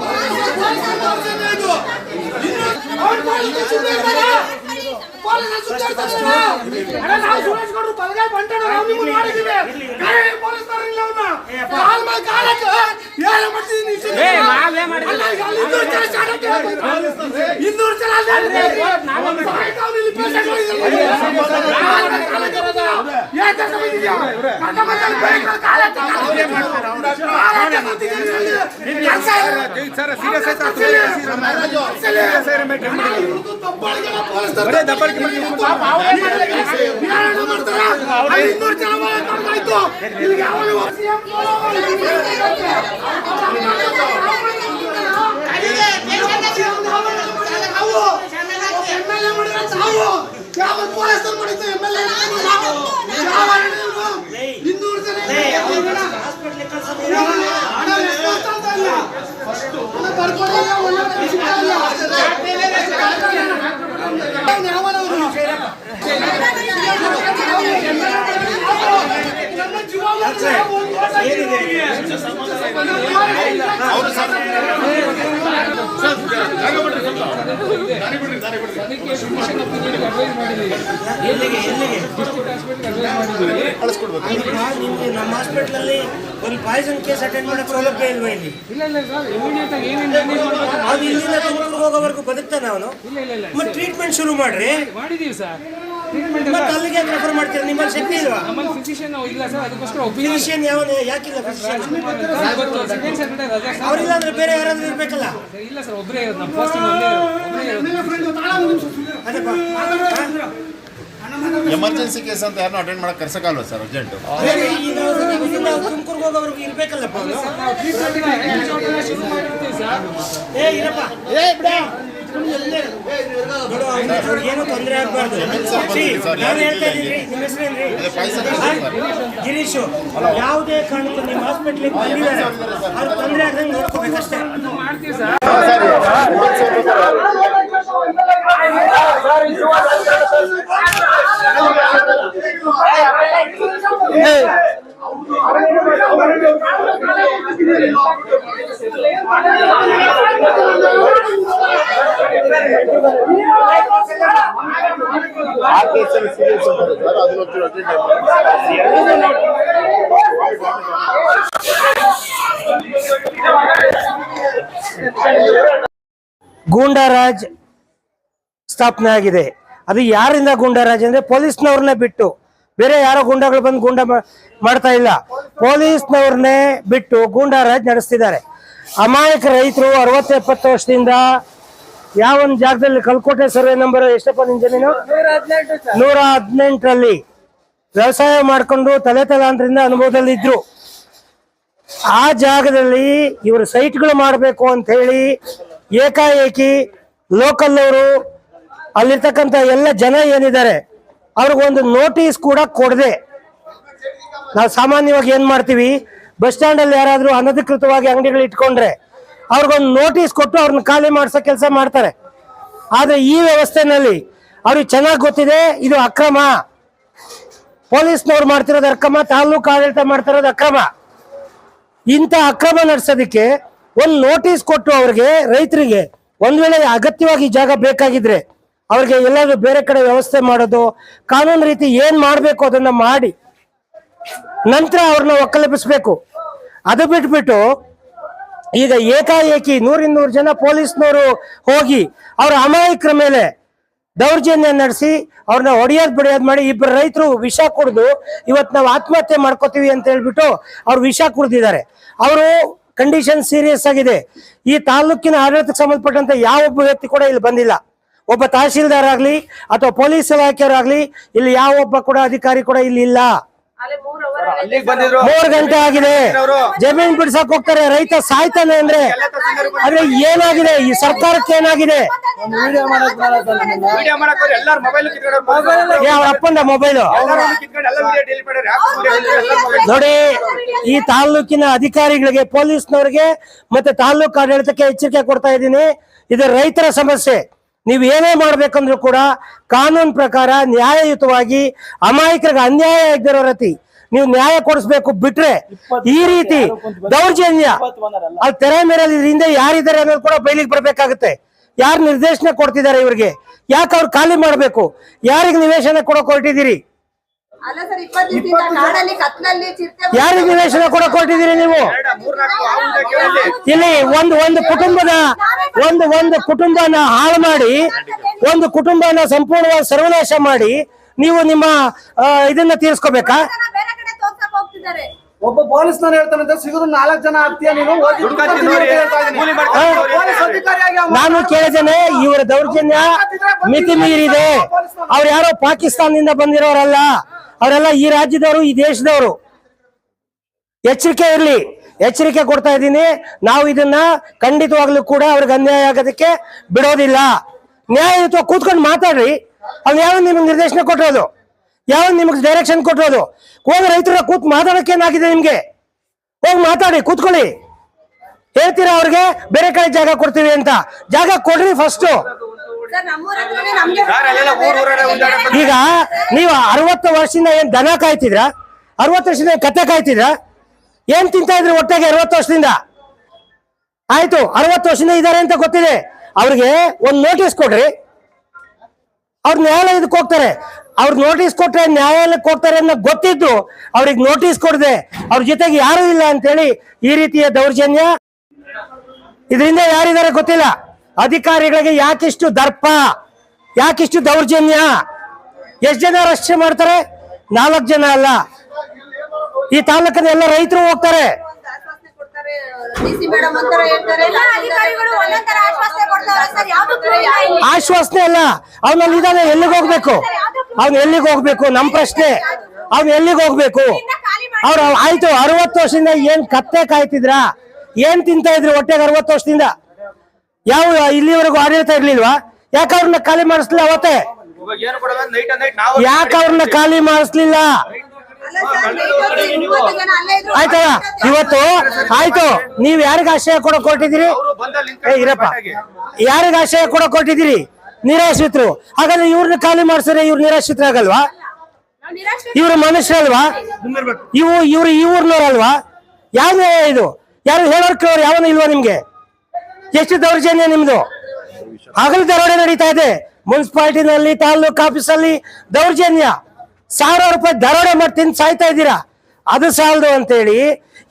ನಿಮ್ಗೆ ನಮ್ಮ ಹಾಸ್ಪಿಟಲ್ ಅಲ್ಲಿ ಒಂದು ಪಾಯ್ಸನ್ ಕೇಸ್ ಅಟೆಂಡ್ ಮಾಡಕ್ ಸೌಲಭ್ಯ ಇಲ್ವಾ ಇಲ್ಲಿ? ಅದು ಇಲ್ಲಿಂದ ತುಮಕೂರು ಹೋಗೋವರೆಗೂ ಬದುಕ್ತಾನೆ ಅವನು. ಮತ್ತೆ ಟ್ರೀಟ್ಮೆಂಟ್ ಶುರು ಮಾಡ್ರಿ. ಮಾಡಿದೀವಿ ಸರ್. ಮತ್ತೆ ಅಲ್ಲಿಗೆ ರೆಫರ್ ಮಾಡ್ತೀರಾ? ನಿಮ್ಮಲ್ಲಿ ಶಕ್ತಿ ಇಲ್ವಾ? ನಮ್ಮಲ್ಲಿ ಫಿಸಿಷಿಯನ್ ಇಲ್ಲ ಸರ್, ಅದಕ್ಕೋಸ್ಕರ ಫಿಸಿಷಿಯನ್ ಯಾವನು? ಯಾಕಿಲ್ಲ ಫಿಸಿಷಿಯನ್? ಸೆಕೆಂಡ್ ಸ್ಯಾಟರ್ಡೆ ರಜೆ ಸರ್. ಅವ್ರಿಲ್ಲ ಅಂದ್ರೆ ಬೇರೆ ಯಾರಾದ್ರೂ ಇರ್ಬೇಕಲ್ಲ. ಇಲ್ಲ ಸರ್, ಒಬ್ಬರೇ ಇರೋದು ನಮ್ಮ ಫಸ್ಟ್ ಒಬ್ಬರೇ ಅದಪ್ಪ ಎಮರ್ಜೆನ್ಸಿ ಕೇಸ್ ಅಂತ ಯಾರನ್ನೂ ಅಟೆಂಡ್ ಮಾಡಕ್ ಕರ್ಸಕ್ಕಲ್ವಾ ಸರ್ ಅರ್ಜೆಂಟ್? ತುಮಕೂರು ಹೋಗೋವರೆಗೂ ಇರ್ಬೇಕಲ್ಲಪ್ಪ ಅವನು. ಶುರು ಮಾಡಿರ್ತೀವಿ ಸರ್. ಏ ಇರಪ್ಪ, ನೋಡು, ಅವ್ನಿಗೆ ಏನೂ ತೊಂದರೆ ಆಗ್ಬಾರ್ದು. ನಾನು ಹೇಳ್ತಾ ಇದ್ದೀನಿ, ನಿಮ್ಮ ಹೆಸರೇನ್ರಿ? ಗಿರೀಶು. ಯಾವುದೇ ಕಾರಣಕ್ಕೂ ನಿಮ್ಮ ಹಾಸ್ಪಿಟ್ಲಿಗೆ ಬಂದಿದ್ದಾರೆ, ಅವ್ರು ತೊಂದರೆ ಆದಂಗೆ ನೋಡ್ಕೋಬೇಕಷ್ಟೇ. ಮಾಡ್ತೀವಿ ಸರ್. ಗೂಂಡಾರಾಜ್ ಸ್ಥಾಪನೆ ಆಗಿದೆ. ಅದು ಯಾರಿಂದ ಗೂಂಡಾರಾಜ್ ಅಂದ್ರೆ ಪೊಲೀಸ್ನವ್ರನ್ನೇ ಬಿಟ್ಟು ಬೇರೆ ಯಾರೋ ಗೂಂಡಾಗಳು ಬಂದು ಮಾಡ್ತಾ ಇಲ್ಲ. ಪೊಲೀಸ್ನವ್ರನ್ನೇ ಬಿಟ್ಟು ಗೂಂಡಾರಾಜ್ ನಡೆಸ್ತಿದ್ದಾರೆ. ಅಮಾಯಕ ರೈತರು 60-70 ವರ್ಷದಿಂದ ಯಾವೊಂದು ಜಾಗದಲ್ಲಿ ಕಲ್ಕೋಟೆ ಸರ್ವೆ ನಂಬರ್ ಎಷ್ಟಪ್ಪ ನಿನ್ ಜಮೀನು? 118ರಲ್ಲಿ ವ್ಯವಸಾಯ ಮಾಡ್ಕೊಂಡು ತಲೆತಲಾಂತರದಿಂದ ಅನುಭವದಲ್ಲಿ ಇದ್ರು. ಆ ಜಾಗದಲ್ಲಿ ಇವರು ಸೈಟ್ಗಳು ಮಾಡಬೇಕು ಅಂತ ಹೇಳಿ ಏಕಾಏಕಿ ಲೋಕಲ್ ಅವರು ಅಲ್ಲಿರ್ತಕ್ಕಂಥ ಎಲ್ಲ ಜನ ಏನಿದ್ದಾರೆ ಅವ್ರಿಗೊಂದು ನೋಟಿಸ್ ಕೂಡ ಕೊಡದೆ, ನಾವು ಸಾಮಾನ್ಯವಾಗಿ ಏನ್ ಮಾಡ್ತೀವಿ, ಬಸ್ ಸ್ಟ್ಯಾಂಡ್ ಅಲ್ಲಿ ಯಾರಾದ್ರೂ ಅನಧಿಕೃತವಾಗಿ ಅಂಗಡಿಗಳು ಇಟ್ಕೊಂಡ್ರೆ ಅವ್ರಿಗೊಂದು ನೋಟಿಸ್ ಕೊಟ್ಟು ಅವ್ರನ್ನ ಖಾಲಿ ಮಾಡ್ಸೋ ಕೆಲಸ ಮಾಡ್ತಾರೆ. ಆದ್ರೆ ಈ ವ್ಯವಸ್ಥೆನಲ್ಲಿ ಅವ್ರಿಗೆ ಚೆನ್ನಾಗಿ ಗೊತ್ತಿದೆ ಇದು ಅಕ್ರಮ. ಪೊಲೀಸ್ನವ್ರು ಮಾಡ್ತಿರೋದು ಅಕ್ರಮ, ತಾಲೂಕು ಆಡಳಿತ ಮಾಡ್ತಿರೋದು ಅಕ್ರಮ. ಇಂಥ ಅಕ್ರಮ ನಡೆಸೋದಕ್ಕೆ ಒಂದು ನೋಟಿಸ್ ಕೊಟ್ಟು ಅವ್ರಿಗೆ, ರೈತರಿಗೆ ಒಂದ್ ವೇಳೆ ಅಗತ್ಯವಾಗಿ ಜಾಗ ಬೇಕಾಗಿದ್ರೆ ಅವ್ರಿಗೆ ಎಲ್ಲಾದ್ರೂ ಬೇರೆ ಕಡೆ ವ್ಯವಸ್ಥೆ ಮಾಡೋದು, ಕಾನೂನು ರೀತಿ ಏನ್ ಮಾಡ್ಬೇಕು ಅದನ್ನ ಮಾಡಿ ನಂತರ ಅವ್ರನ್ನ ಒಕ್ಕಲೆಬ್ಬಿಸ್ಬೇಕು. ಅದು ಬಿಟ್ಬಿಟ್ಟು ಈಗ ಏಕಾಏಕಿ 100 ಜನ ಪೊಲೀಸ್ನವರು ಹೋಗಿ ಅವ್ರ ಅಮಾಯಕರ ಮೇಲೆ ದೌರ್ಜನ್ಯ ನಡೆಸಿ ಅವ್ರನ್ನ ಹೊಡೆಯೋದ್ ಬಿಡಿಯೋದ್ ಮಾಡಿ 2 ರೈತರು ವಿಷ ಕುಡಿದು ಇವತ್ತು ನಾವು ಆತ್ಮಹತ್ಯೆ ಮಾಡ್ಕೋತೀವಿ ಅಂತ ಹೇಳ್ಬಿಟ್ಟು ಅವ್ರು ವಿಷ ಕುಡ್ದಿದ್ದಾರೆ. ಅವರು ಕಂಡೀಷನ್ ಸೀರಿಯಸ್ ಆಗಿದೆ. ಈ ತಾಲೂಕಿನ ಆಡಳಿತಕ್ಕೆ ಸಂಬಂಧಪಟ್ಟಂತ ಯಾವೊಬ್ಬ ವ್ಯಕ್ತಿ ಕೂಡ ಇಲ್ಲಿ ಬಂದಿಲ್ಲ. ಒಬ್ಬ ತಹಶೀಲ್ದಾರ್ ಆಗ್ಲಿ ಅಥವಾ ಪೊಲೀಸ್ ಇಲಾಖೆಯವರಾಗ್ಲಿ ಇಲ್ಲಿ ಯಾವೊಬ್ಬ ಕೂಡ ಅಧಿಕಾರಿ ಕೂಡ ಇಲ್ಲಿ ಇಲ್ಲ. 3 ಗಂಟೆ ಆಗಿದೆ, ಜಮೀನ್ ಬಿಡ್ಸಕ್ ಹೋಗ್ತಾರೆ, ರೈತ ಸಾಯ್ತಾನೆ ಅಂದ್ರೆ ಆದ್ರೆ ಏನಾಗಿದೆ ಈ ಸರ್ಕಾರಕ್ಕೆ? ಏನಾಗಿದೆ? ಅವ್ರ ಅಪ್ಪಂದ ಮೊಬೈಲು ನೋಡಿ. ಈ ತಾಲೂಕಿನ ಅಧಿಕಾರಿಗಳಿಗೆ, ಪೊಲೀಸ್ನವರಿಗೆ ಮತ್ತೆ ತಾಲೂಕು ಆಡಳಿತಕ್ಕೆ ಎಚ್ಚರಿಕೆ ಕೊಡ್ತಾ ಇದ್ದೀನಿ, ಇದು ರೈತರ ಸಮಸ್ಯೆ. ನೀವು ಏನೇ ಮಾಡ್ಬೇಕಂದ್ರೂ ಕೂಡ ಕಾನೂನು ಪ್ರಕಾರ ನ್ಯಾಯಯುತವಾಗಿ ಅಮಾಯಕರಿಗೆ ಅನ್ಯಾಯ ಆಗದಿರೋ ರೀತಿ ನೀವು ನ್ಯಾಯ ಕೊಡಿಸ್ಬೇಕು. ಬಿಟ್ರೆ ಈ ರೀತಿ ದೌರ್ಜನ್ಯ ಅಲ್ಲಿ ತೆರೆ ಮೇಲೆ ಹಿಂದೆ ಯಾರಿದ್ದಾರೆ ಅನ್ನೋದು ಕೂಡ ಬಯಲಿಗೆ ಬರ್ಬೇಕಾಗುತ್ತೆ. ಯಾರು ನಿರ್ದೇಶನ ಕೊಡ್ತಿದ್ದಾರೆ ಇವ್ರಿಗೆ? ಯಾಕೆ ಅವ್ರು ಖಾಲಿ ಮಾಡ್ಬೇಕು? ಯಾರಿಗೆ ನಿವೇಶನ ಕೊಡೋಕೆ ಹೊರಟಿದ್ದೀರಿ? ಯಾರಿಗೆ ನಿವೇಶನ ಕೊಡೋಕೆ ಹೊರಟಿದ್ದೀರಿ ನೀವು? ಇಲ್ಲಿ ಒಂದು ಕುಟುಂಬನ ಹಾಳು ಮಾಡಿ, ಒಂದು ಕುಟುಂಬನ ಸಂಪೂರ್ಣವಾಗಿ ಸರ್ವನಾಶ ಮಾಡಿ ನೀವು ನಿಮ್ಮ ಇದನ್ನ ತೀರ್ಸ್ಕೋಬೇಕಾ? ಒಬ್ಬ ಪೊಲೀಸ್ನವ್ರು ಹೇಳ್ತಾನಂತೆ ಸಿಗೋದು 4 ಜನ ಆಗ್ತೀಯ ನೀನು. ನಾನು ಕೇಳಿದ್ದೇನೆ, ಇವರ ದೌರ್ಜನ್ಯ ಮಿತಿ ಮೀರಿದೆ. ಅವ್ರು ಯಾರೋ ಪಾಕಿಸ್ತಾನದಿಂದ ಬಂದಿರೋರಲ್ಲ, ಅವರೆಲ್ಲ ಈ ರಾಜ್ಯದವರು, ಈ ದೇಶದವರು. ಎಚ್ಚರಿಕೆ ಇರ್ಲಿ, ಎಚ್ಚರಿಕೆ ಕೊಡ್ತಾ ಇದ್ದೀನಿ. ನಾವು ಇದನ್ನ ಖಂಡಿತವಾಗ್ಲೂ ಕೂಡ ಅವ್ರಿಗೆ ಅನ್ಯಾಯ ಆಗೋದಕ್ಕೆ ಬಿಡೋದಿಲ್ಲ. ನ್ಯಾಯಯುತ ಕೂತ್ಕೊಂಡು ಮಾತಾಡ್ರಿ. ಅವ್ನು ಯಾವ ನಿಮ್ಗೆ ನಿರ್ದೇಶನ ಕೊಟ್ಟಿರೋದು? ಯಾವ ನಿಮ್ಗೆ ಡೈರೆಕ್ಷನ್ ಕೊಟ್ಟಿರೋದು? ಹೋಗಿ ರೈತರ ಕೂತ್ ಮಾತಾಡಕ್ಕೆ ಏನಾಗಿದೆ ನಿಮ್ಗೆ? ಹೋಗಿ ಮಾತಾಡಿ, ಕೂತ್ಕೊಳ್ಳಿ. ಹೇಳ್ತೀರಾ ಅವ್ರಿಗೆ ಬೇರೆ ಕಡೆ ಜಾಗ ಕೊಡ್ತೀವಿ ಅಂತ? ಜಾಗ ಕೊಡ್ರಿ ಫಸ್ಟ್. ಈಗ ನೀವು 60 ವರ್ಷದಿಂದ ಏನ್ ದನ ಕಾಯ್ತಿದ್ರ? 60 ವರ್ಷದಿಂದ ಕತ್ತೆ ಕಾಯ್ತಿದ್ರ? ಏನ್ ತಿಂತಾ ಇದ್ರಿ ಒಟ್ಟಿಗೆ 60 ವರ್ಷದಿಂದ? ಆಯ್ತು, 60 ವರ್ಷದಿಂದ ಇದಾರೆ ಅಂತ ಗೊತ್ತಿದೆ. ಅವ್ರಿಗೆ ಒಂದು ನೋಟಿಸ್ ಕೊಡ್ರಿ, ಅವ್ರು ನ್ಯಾಯಾಲಯಕ್ಕೆ ಹೋಗ್ತಾರೆ. ಅವ್ರು ನೋಟಿಸ್ ಕೊಟ್ರೆ ನ್ಯಾಯಾಲಯಕ್ಕೆ ಹೋಗ್ತಾರೆ ಅನ್ನೋ ಗೊತ್ತಿದ್ದು ಅವ್ರಿಗೆ ನೋಟಿಸ್ ಕೊಡದೆ ಅವ್ರ ಜೊತೆಗೆ ಯಾರು ಇಲ್ಲ ಅಂತೇಳಿ ಈ ರೀತಿಯ ದೌರ್ಜನ್ಯ. ಇದರಿಂದ ಯಾರಿದ್ದಾರೆ ಗೊತ್ತಿಲ್ಲ. ಅಧಿಕಾರಿಗಳಿಗೆ ಯಾಕಿಷ್ಟು ದರ್ಪ, ಯಾಕಿಷ್ಟು ದೌರ್ಜನ್ಯ? ಎಷ್ಟು ಜನ ರಕ್ಷಣೆ ಮಾಡ್ತಾರೆ? 4 ಜನ ಅಲ್ಲ, ಈ ತಾಲೂಕಿನ ಎಲ್ಲ ರೈತರು ಹೋಗ್ತಾರೆ. ಆಶ್ವಾಸನೆ ಅಲ್ಲ, ಅವನಲ್ಲಿ ಇದಾನೆ. ಎಲ್ಲಿಗೆ ಹೋಗ್ಬೇಕು ಅವ್ನು? ಎಲ್ಲಿಗೆ ಹೋಗ್ಬೇಕು? ನಮ್ ಪ್ರಶ್ನೆ. ಅವ್ನು ಎಲ್ಲಿಗೆ ಹೋಗ್ಬೇಕು? ಅವ್ರು ಆಯ್ತು 60 ವರ್ಷದಿಂದ ಏನ್ ಕತ್ತೆ ಕಾಯ್ತಿದ್ರ? ಏನ್ ತಿಂತಾ ಇದ್ರು ಹೊಟ್ಟೆಗೆ 60 ವರ್ಷದಿಂದ? ಯಾವ ಇಲ್ಲಿವರೆಗೂ ಆಡಳಿತ ಇರ್ಲಿಲ್ವಾ? ಯಾಕೆ ಅವ್ರನ್ನ ಖಾಲಿ ಮಾಡಿಸ್ಲಿಲ್ಲ ಅವತ್ತೇ? ಯಾಕೆ ಅವ್ರನ್ನ ಖಾಲಿ ಮಾಡಿಸ್ಲಿಲ್ಲ? ಆಯ್ತಲ್ಲ, ಇವತ್ತು ಆಯ್ತು, ನೀವ್ ಯಾರಿಗ ಆಶ್ರಯ ಕೊಡಕ್ ಹೊರಟಿದ್ದೀರಿ? ಇರಪ್ಪ, ಯಾರಿಗ ಆಶ್ರಯ ಕೊಡಕ್ ಹೊರಟಿದ್ದೀರಿ? ನಿರಾಶ್ರಿತರು. ಹಾಗಾದ್ರೆ ಇವ್ರನ್ನ ಖಾಲಿ ಮಾಡ್ಸಿದ್ರೆ ಇವ್ರು ನಿರಾಶ್ರಿತರಾಗಲ್ವಾ? ಇವ್ರು ಮನುಷ್ಯರಲ್ವಾ? ಇವ್ರು ಈ ಊರ್ನವ್ರಲ್ವಾ? ಯಾವ ನ್ಯಾಯ ಇದು? ಯಾರು ಹೇಳೋರ್ ಕೇಳೋರು ಯಾವನು ಇಲ್ವಾ ನಿಮ್ಗೆ? ಎಷ್ಟು ದೌರ್ಜನ್ಯ ನಿಮ್ದು? ಹಗಲು ದರೋಡೆ ನಡೀತಾ ಇದೆ ಮುನ್ಸಿಪಾಲಿಟಿನಲ್ಲಿ, ತಾಲೂಕ್ ಆಫೀಸಲ್ಲಿ ದೌರ್ಜನ್ಯ. 1000 ರೂಪಾಯಿ ದರೋಡೆ ಮಾಡಿ ತಿಂದು ಸಾಯ್ತಾ ಇದ್ದೀರಾ. ಅದು ಸಾಲದು ಅಂತೇಳಿ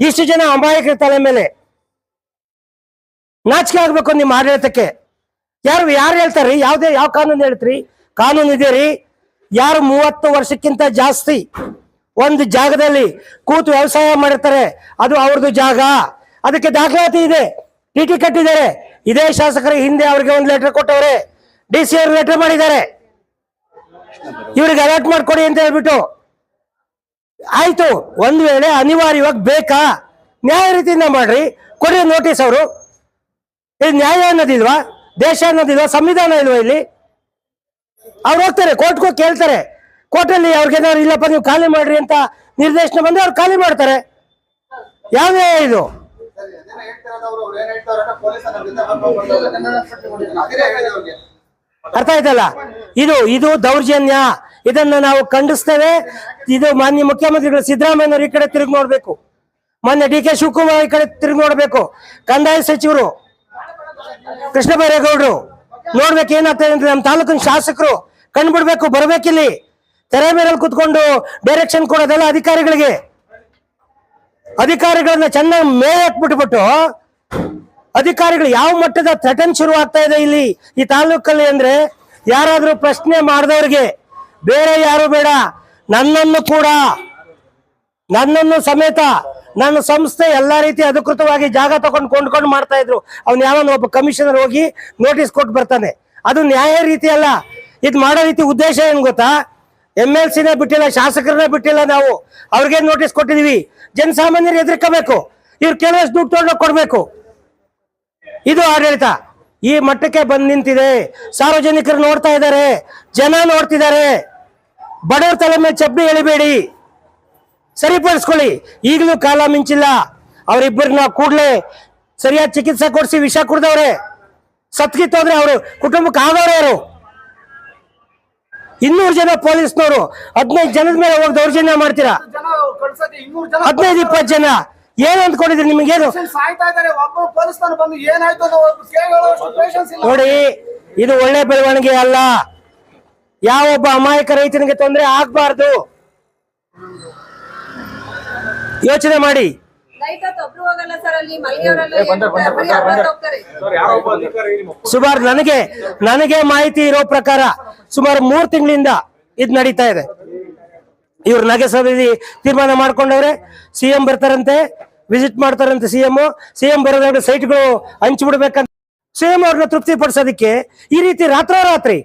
ಇಷ್ಟು ಜನ ಅಮಾಯಕರ ತಲೆ ಮೇಲೆ ನಾಚಿಕೆ ಆಗ್ಬೇಕು ನಿಮ್ಮ ಆಡಳಿತಕ್ಕೆ. ಯಾರು ಹೇಳ್ತಾರ್ರಿ? ಯಾವ ಕಾನೂನು ಹೇಳ್ತೀರಿ? ಕಾನೂನು ಇದೆ ರೀ. ಯಾರು 30 ವರ್ಷಕ್ಕಿಂತ ಜಾಸ್ತಿ ಒಂದು ಜಾಗದಲ್ಲಿ ಕೂತು ವ್ಯವಸಾಯ ಮಾಡಿರ್ತಾರೆ, ಅದು ಅವ್ರದ್ದು ಜಾಗ. ಅದಕ್ಕೆ ದಾಖಲಾತಿ ಇದೆ, ಟಿ ಕಟ್ಟಿದ್ದಾರೆ. ಇದೇ ಶಾಸಕರು ಹಿಂದೆ ಅವ್ರಿಗೆ ಒಂದು ಲೆಟರ್ ಕೊಟ್ಟವ್ರೆ, DC ಅವ್ರು ಲೆಟರ್ ಮಾಡಿದ್ದಾರೆ, ಇವ್ರಿಗೆ ಅಲರ್ಟ್ ಮಾಡ್ಕೊಡಿ ಅಂತ ಹೇಳ್ಬಿಟ್ಟು. ಆಯ್ತು, ಒಂದ್ ವೇಳೆ ಅನಿವಾರ್ಯವಾಗಿ ಬೇಕಾ? ನ್ಯಾಯ ರೀತಿಯಿಂದ ಮಾಡ್ರಿ, ಕೊಡಿ ನೋಟಿಸ್. ಅವರು ಇದು ನ್ಯಾಯ ಅನ್ನೋದಿಲ್ವಾ? ದೇಶ ಅನ್ನೋದಿಲ್ವಾ? ಸಂವಿಧಾನ ಇಲ್ವಾ ಇಲ್ಲಿ? ಅವ್ರು ಹೋಗ್ತಾರೆ ಕೋರ್ಟ್ಗೆ ಹೋಗಿ ಕೇಳ್ತಾರೆ. ಕೋರ್ಟಲ್ಲಿ ಅವ್ರಿಗೇನಾದ್ರು ಇಲ್ಲಪ್ಪ ನೀವು ಖಾಲಿ ಮಾಡ್ರಿ ಅಂತ ನಿರ್ದೇಶನ ಬಂದ್ರೆ ಅವ್ರು ಖಾಲಿ ಮಾಡ್ತಾರೆ. ಯಾವ ನ್ಯಾಯ ಇದು? ಅರ್ಥ ಆಯ್ತಲ್ಲ? ಇದು ದೌರ್ಜನ್ಯ. ಇದನ್ನ ನಾವು ಖಂಡಿಸ್ತೇವೆ. ಇದು ಮಾನ್ಯ ಮುಖ್ಯಮಂತ್ರಿಗಳು ಸಿದ್ದರಾಮಯ್ಯನವರು ಈ ಕಡೆ ತಿರುಗಿ ನೋಡ್ಬೇಕು, ಮಾನ್ಯ DK ಶಿವಕುಮಾರ್ ಈ ಕಡೆ ತಿರುಗಿ ನೋಡ್ಬೇಕು, ಕಂದಾಯ ಸಚಿವರು ಕೃಷ್ಣ ಬೈರೇಗೌಡರು ನೋಡ್ಬೇಕು ಏನಾಗ್ತದೆ ಅಂತ. ನಮ್ಮ ತಾಲೂಕಿನ ಶಾಸಕರು ಕಂಡುಬಿಡ್ಬೇಕು, ಬರ್ಬೇಕಿಲ್ಲಿ ತೆರೆ ಮೇಲೆ ಕುತ್ಕೊಂಡು ಡೈರೆಕ್ಷನ್ ಕೊಡೋದಲ್ಲ ಅಧಿಕಾರಿಗಳಿಗೆ. ಅಧಿಕಾರಿಗಳನ್ನ ಚೆನ್ನಾಗಿ ಮೇಯಕ್ಬಿಟ್ಬಿಟ್ಟು ಅಧಿಕಾರಿಗಳು ಯಾವ ಮಟ್ಟದ ಥ್ರೆಟನ್ ಶುರು ಆಗ್ತಾ ಇದೆ ಇಲ್ಲಿ ಈ ತಾಲೂಕಲ್ಲಿ ಅಂದ್ರೆ, ಯಾರಾದ್ರೂ ಪ್ರಶ್ನೆ ಮಾಡಿದವ್ರಿಗೆ ಬೇರೆ ಯಾರು ಬೇಡ, ನನ್ನನ್ನು ಸಮೇತ ನನ್ನ ಸಂಸ್ಥೆ ಎಲ್ಲಾ ರೀತಿ ಅಧಿಕೃತವಾಗಿ ಜಾಗ ತಗೊಂಡು ಕೊಂಡ್ಕೊಂಡು ಮಾಡ್ತಾ ಇದ್ರು. ಅವ್ನು ಯಾವನ ಒಬ್ಬ ಕಮಿಷನರ್ ಹೋಗಿ ನೋಟಿಸ್ ಕೊಟ್ಟು ಬರ್ತಾನೆ. ಅದು ನ್ಯಾಯ ರೀತಿ ಅಲ್ಲ. ಇದು ಮಾಡೋ ರೀತಿ ಉದ್ದೇಶ ಏನ್ ಗೊತ್ತಾ? MLCನೇ ಬಿಟ್ಟಿಲ್ಲ, ಶಾಸಕರನ್ನೇ ಬಿಟ್ಟಿಲ್ಲ, ನಾವು ಅವ್ರಿಗೆ ನೋಟಿಸ್ ಕೊಟ್ಟಿದೀವಿ. ಜನಸಾಮಾನ್ಯರು ಎದುರ್ಕೋಬೇಕು, ಇವ್ರು ಕೆಲವಷ್ಟು ದುಡ್ಡು ತೊಗೊಂಡು ಕೊಡ್ಬೇಕು. ಇದು ಆಡಳಿತ ಈ ಮಟ್ಟಕ್ಕೆ ಬಂದ್ ನಿಂತಿದೆ. ಸಾರ್ವಜನಿಕರು ನೋಡ್ತಾ ಇದ್ದಾರೆ, ಜನ ನೋಡ್ತಿದ್ದಾರೆ. ಬಡವರ ತಲೆ ಮೇಲೆ ಚಪ್ಪಲಿ ಎಳಿಬೇಡಿ, ಸರಿಪಡಿಸ್ಕೊಳ್ಳಿ. ಈಗಲೂ ಕಾಲ ಮಿಂಚಿಲ್ಲ. ಅವರಿಬ್ಬರನ್ನ ಕೂಡಲೇ ಸರಿಯಾದ ಚಿಕಿತ್ಸೆ ಕೊಡಿಸಿ ವಿಷ ಕುಡ್ದವ್ರೆ. ಸತ್ಕಿತ್ತೋದ್ರೆ ಅವರು ಕುಟುಂಬಕ್ಕೆ ಆಗೋರು ಯಾರು? 200 ಜನ ಪೊಲೀಸ್ನವರು 15 ಜನದ ಮೇಲೆ ಹೋಗಿ ದೌರ್ಜನ್ಯ ಮಾಡ್ತೀರಾ? 15-20 ಜನ ಏನು ಅಂದ್ಕೊಂಡಿದ್ರಿ? ನಿಮಗೇನು ನೋಡಿ, ಇದು ಒಳ್ಳೆ ಬೆಳವಣಿಗೆ ಅಲ್ಲ. ಯಾವೊಬ್ಬ ಅಮಾಯಕ ರೈತನಿಗೆ ತೊಂದರೆ ಆಗ್ಬಾರ್ದು. ಯೋಚನೆ ಮಾಡಿ. ಸುಮಾರು ನನಗೆ ಮಾಹಿತಿ ಇರೋ ಪ್ರಕಾರ ಸುಮಾರು 3 ತಿಂಗಳಿಂದ ಇದು ನಡೀತಾ ಇದೆ. ಇವ್ರು ನಗರಸಭೆಯಲ್ಲಿ ತೀರ್ಮಾನ ಮಾಡ್ಕೊಂಡವ್ರೆ. CM ಬರ್ತಾರಂತೆ, ವಿಸಿಟ್ ಮಾಡ್ತಾರಂತೆ. CM ಬರೋದಾಗ ಸೈಟ್ಗಳು ಹಂಚ್ಬಿಡ್ಬೇಕಂತ CM ಅವ್ರನ್ನ ತೃಪ್ತಿ ಪಡಿಸೋದಕ್ಕೆ ಈ ರೀತಿ ರಾತ್ರೋರಾತ್ರಿ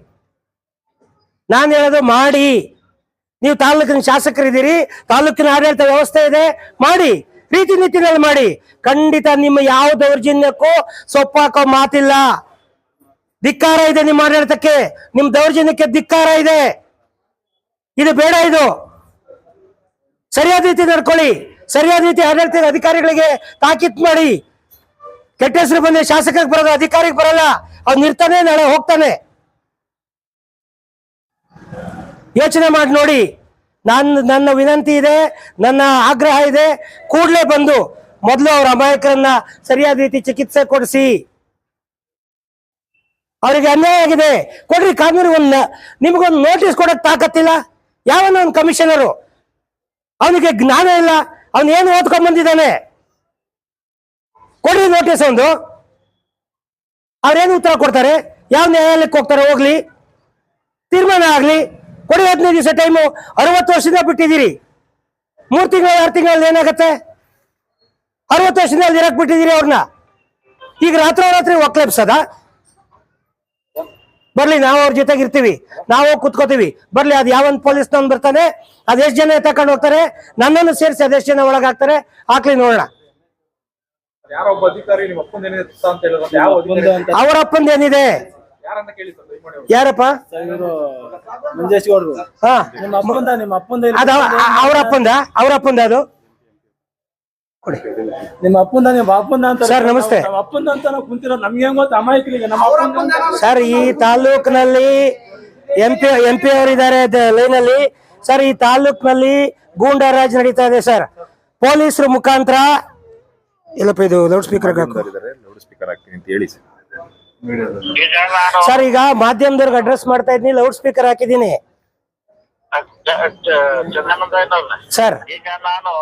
ನಾನು ಹೇಳೋದು ಮಾಡಿ. ನೀವು ತಾಲೂಕಿನ ಶಾಸಕರಿದ್ದೀರಿ, ತಾಲೂಕಿನ ಆಡಳಿತ ವ್ಯವಸ್ಥೆ ಇದೆ, ಮಾಡಿ, ರೀತಿ ನೀತಿನಲ್ಲಿ ಮಾಡಿ. ಖಂಡಿತ ನಿಮ್ಮ ಯಾವ ದೌರ್ಜನ್ಯಕ್ಕೂ ಸೊಪ್ಪಾಕೋ ಮಾತಿಲ್ಲ. ಧಿಕ್ಕಾರ ಇದೆ ನಿಮ್ಮ ಆಡಳಿತಕ್ಕೆ, ನಿಮ್ ದೌರ್ಜನ್ಯಕ್ಕೆ ಧಿಕ್ಕಾರ ಇದೆ. ಇದು ಬೇಡ. ಇದು ಸರಿಯಾದ ರೀತಿ ನಡ್ಕೊಳ್ಳಿ, ಸರಿಯಾದ ರೀತಿ ಆಡಳಿತ ಅಧಿಕಾರಿಗಳಿಗೆ ತಾಕೀತು ಮಾಡಿ. ಕೆಟ್ಟ ಹೆಸರು ಬಂದ್ರೆ ಶಾಸಕರಿಗೆ ಬರೋದು, ಅಧಿಕಾರಿಗೆ ಬರಲ್ಲ. ಅವ್ನು ಇರ್ತಾನೆ, ನಾಳೆ ಹೋಗ್ತಾನೆ. ಯೋಚನೆ ಮಾಡಿ ನೋಡಿ. ನನ್ನ ವಿನಂತಿ ಇದೆ, ನನ್ನ ಆಗ್ರಹ ಇದೆ, ಕೂಡಲೇ ಬಂದು ಮೊದಲು ಅವ್ರ ಅಮಾಯಕರನ್ನ ಸರಿಯಾದ ರೀತಿ ಚಿಕಿತ್ಸೆ ಕೊಡಿಸಿ. ಅವರಿಗೆ ಅನ್ಯಾಯ ಆಗಿದೆ, ಕೊಡ್ರಿ ಕಾನೂನು. ನಿಮಗೊಂದು ನೋಟಿಸ್ ಕೊಡಕ್ ತಾಕತ್ತಿಲ್ಲ. ಯಾವನ ಒಂದು ಕಮಿಷನರು, ಅವನಿಗೆ ಜ್ಞಾನ ಇಲ್ಲ, ಅವನು ಏನು ಓದ್ಕೊಂಡ್ ಬಂದಿದ್ದಾನೆ? ಕೊಡ್ರಿ ನೋಟಿಸ್ ಒಂದು. ಅವ್ರೇನು ಉತ್ತರ ಕೊಡ್ತಾರೆ? ಯಾವ ನ್ಯಾಯಾಲಯಕ್ಕೆ ಹೋಗ್ತಾರೆ? ಹೋಗ್ಲಿ, ತೀರ್ಮಾನ ಆಗ್ಲಿ. ಕೊಡಿ 15 ದಿವಸ ಟೈಮು. 60 ವರ್ಷದಿಂದ ಬಿಟ್ಟಿದ್ದೀರಿ. 3 ತಿಂಗಳು 6 ತಿಂಗಳಲ್ಲಿ ಏನಾಗತ್ತೆ? 60 ವರ್ಷದಿಂದ ಅಲ್ಲಿ ಇರಕ್ ಬಿಟ್ಟಿದ್ದೀರಿ ಅವ್ರನ್ನ. ಈಗ ರಾತ್ರಿ ಒಕ್ಲೆಬ್ಸದ? ಬರ್ಲಿ, ನಾವು ಅವ್ರ ಜೊತೆಗೆ ಇರ್ತೀವಿ, ನಾವು ಕುತ್ಕೋತೀವಿ. ಬರ್ಲಿ, ಅದು ಯಾವೊಂದು ಪೊಲೀಸ್ನವ್ನು ಬರ್ತಾನೆ, ಅದೆಷ್ಟು ಜನ ತಕೊಂಡು ಹೋಗ್ತಾರೆ, ನನ್ನನ್ನು ಸೇರಿಸಿ ಅದೆಷ್ಟು ಜನ ಒಳಗಾಗ್ತಾರೆ, ಹಾಕ್ಲಿ ನೋಡೋಣ. ಯಾರೊಬ್ಬ ಅಧಿಕಾರಿ ನಿಮ್ಮ ಅಪ್ಪಂದ ಏನಿದೆ ಅಂತ ಹೇಳಿದ್ರೆ ಯಾವ ಅಧಿಕಾರಿ ಅವ್ರ ಅಪ್ಪಂದ ಏನಿದೆ? ಯಾರನ್ನ ಕೇಳಿ ಸರ್ ದಯಮಾಡಿ ಅವ್ರು. ಯಾರಪ್ಪ? ಮಂಜೇಶ್ ಗೌಡ್ರು. ಹಾ, ನಿಮ್ಮ ಅಪ್ಪಂದ ಅದು ಅವ್ರ ಅಪ್ಪಂದ ಅದು ಕೊಡಿ. ನಿಮ್ಮ ಅಪ್ಪಂದ ಅಂತ ಸರ್ ನಮಸ್ತೆ. ನಮ್ಮ ಅಪ್ಪಂದ ಅಂತ ನಾವು ಕುಂತಿರೋ ನಮ್ಗೆ ಹೆಂಗ್ ಗೊತ್ತ ಅಮಾಯಕರಿಗೆ ನಮ್ಮ ಅಪ್ಪಂದ. ಸರ್, ಈ ತಾಲೂಕಿನಲ್ಲಿ ಎಂ ಪಿ ಅವರಿದ್ದಾರೆ ಲೈನಲ್ಲಿ. ಸರ್, ಈ ತಾಲೂಕಿನಲ್ಲಿ ಗೂಂಡಾರಾಜ್ ನಡೀತಾ ಇದೆ ಸರ್. ಪೊಲೀಸರ ಮುಖಾಂತರ. ಎಲ್ಲಪ್ಪ ಇದು ಲೌಡ್ ಸ್ಪೀಕರ್ ಲೌಡ್ ಸ್ಪೀಕರ್ ಹಾಕ್ತೀನಿ ಅಂತ ಹೇಳಿ ಸರ್. ಈಗ ಮಾಧ್ಯಮದವ್ರಿಗೆ ಅಡ್ರೆಸ್ ಮಾಡ್ತಾ ಇದ್ದೀನಿ, ಲೌಡ್ ಸ್ಪೀಕರ್ ಹಾಕಿದ್ದೀನಿ ಸರ್. ಈಗ ನಾನು